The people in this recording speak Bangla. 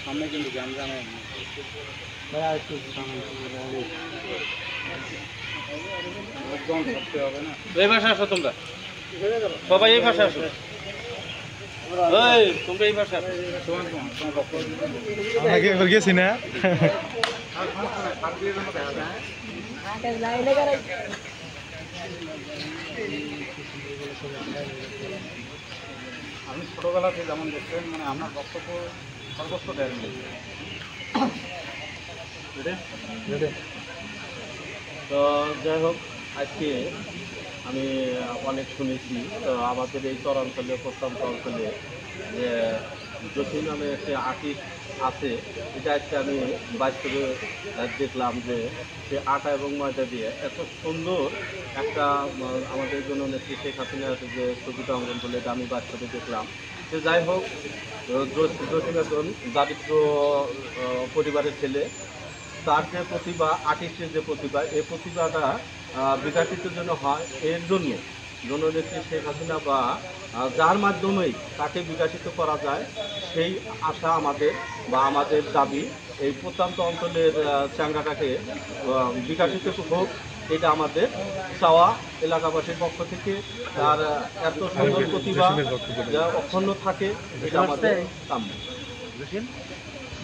সামনে কিন্তু জ্যাম জানে এই ভাষা আসো তোমরা, সবাই এই ভাষা আসো। তোমরা এই ভাষা গেছি না। আপনি ছোটোবেলাতে যেমন দেখছেন, মানে আপনার বক্তব্য সর্বস্ব দেন। তো যাই হোক, আজকে আমি অনেক শুনেছি তো আমাদের এই চরাঞ্চলে, প্রত্যন্ত অঞ্চলে যে জসিম নামে একটি আর্টিস্ট আছে, এটা আজকে আমি বাস্তবে দেখলাম যে সে আটা এবং ময়দা দিয়ে এত সুন্দর একটা আমাদের জন্য নেত্রী শেখ হাসিনার যে ছবিটা অঙ্কন করলে এটা আমি বাস্তবে দেখলাম। যে যাই হোক, জসিম একজন দারিদ্র পরিবারের ছেলে। তার যে প্রতিভা, আর্টিস্টের যে প্রতিভা, এই প্রতিভাটা বিকাশিতের জন্য হয় এর জন্য জননেত্রী শেখ হাসিনা বা যার মাধ্যমেই তাকে বিকাশিত করা যায় সেই আশা আমাদের বা আমাদের দাবি এই প্রত্যন্ত অঞ্চলের চাঙ্গাটাকে বিকাশিত হোক, এটা আমাদের চাওয়া এলাকাবাসীর পক্ষ থেকে। তার এত সুন্দর প্রতিভা যা অক্ষুণ্ণ থাকে, এটা আমাদের কাম্য।